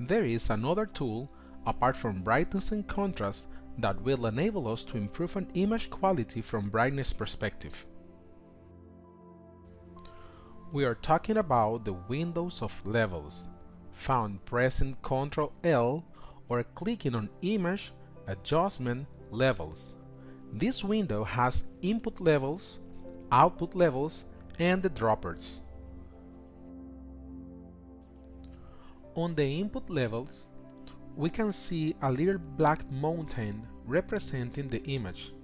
There is another tool, apart from brightness and contrast, that will enable us to improve an image quality from brightness perspective. We are talking about the windows of levels, found pressing Ctrl L or clicking on Image, Adjustment, Levels. This window has input levels, output levels, and the droppers. On the input levels, we can see a little black mountain representing the image.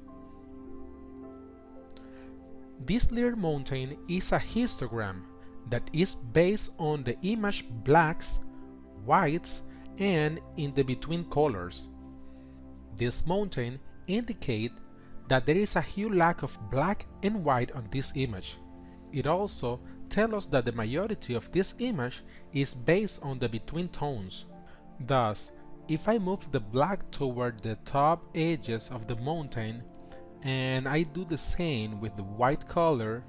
This little mountain is a histogram that is based on the image blacks, whites, and in the between colors. This mountain indicates that there is a huge lack of black and white on this image. It also tells us that the majority of this image is based on the between tones. Thus, if I move the black toward the top edges of the mountain and I do the same with the white color,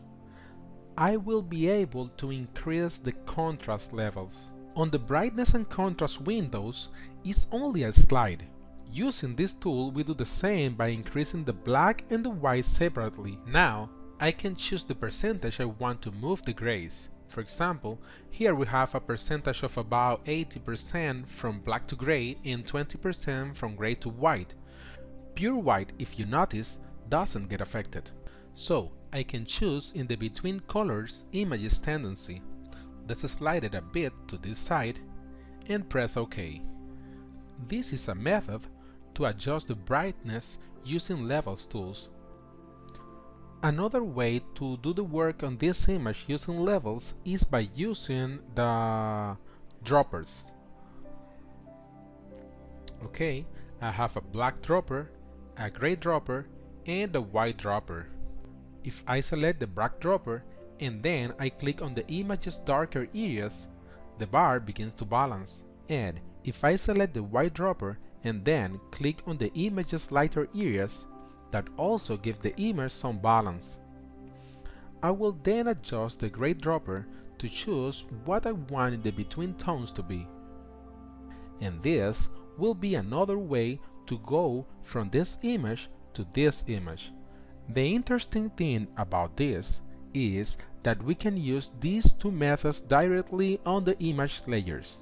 I will be able to increase the contrast levels. On the brightness and contrast windows is only a slide. Using this tool, we do the same by increasing the black and the white separately. Now, I can choose the percentage I want to move the grays. For example, here we have a percentage of about 80% from black to gray and 20% from gray to white. Pure white, if you notice, doesn't get affected. So, I can choose in the between colors images tendency. Let's slide it a bit to this side and press OK. This is a method to adjust the brightness using levels tools. Another way to do the work on this image using levels is by using the droppers. Okay, I have a black dropper, a gray dropper, and a white dropper. If I select the black dropper and then I click on the image's darker areas, the bar begins to balance. And if I select the white dropper and then click on the image's lighter areas, that also gives the image some balance. I will then adjust the gray dropper to choose what I want in the between tones to be. And this will be another way to go from this image to this image. The interesting thing about this is that we can use these two methods directly on the image layers.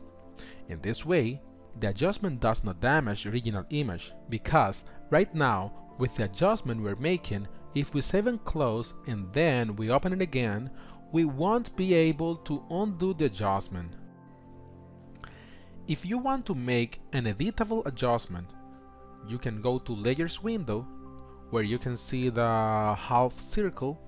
In this way, the adjustment does not damage the original image, because right now, with the adjustment we're making, if we save and close and then we open it again, we won't be able to undo the adjustment. If you want to make an editable adjustment, you can go to Layers window, where you can see the half circle.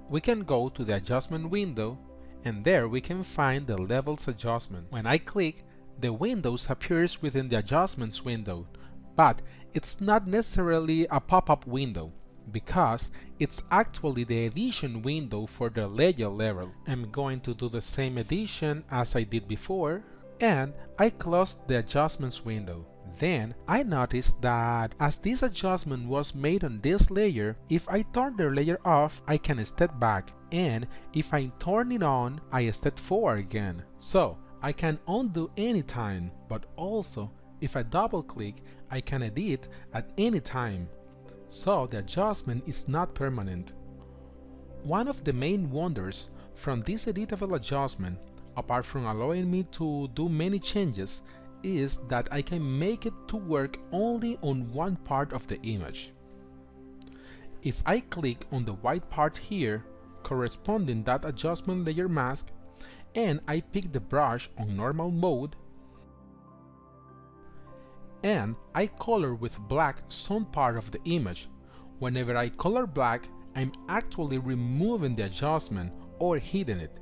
We can go to the Adjustment window, and there we can find the Levels adjustment. When I click, the windows appears within the Adjustments window, but it's not necessarily a pop-up window, because it's actually the Edition window for the layer level. I'm going to do the same edition as I did before, and I closed the Adjustments window. Then I noticed that as this adjustment was made on this layer, if I turn the layer off, I can step back, and if I turn it on, I step forward again. So I can undo anytime, but also if I double click, I can edit at any time. So the adjustment is not permanent. One of the main wonders from this editable adjustment, apart from allowing me to do many changes, is that I can make it to work only on one part of the image. If I click on the white part here, corresponding that adjustment layer mask, and I pick the brush on normal mode, and I color with black some part of the image, whenever I color black, I'm actually removing the adjustment or hiding it.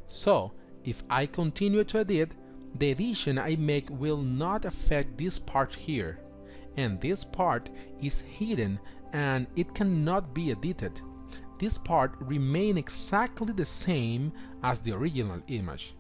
So, if I continue to edit, the edition I make will not affect this part here, and this part is hidden and it cannot be edited. This part remains exactly the same as the original image.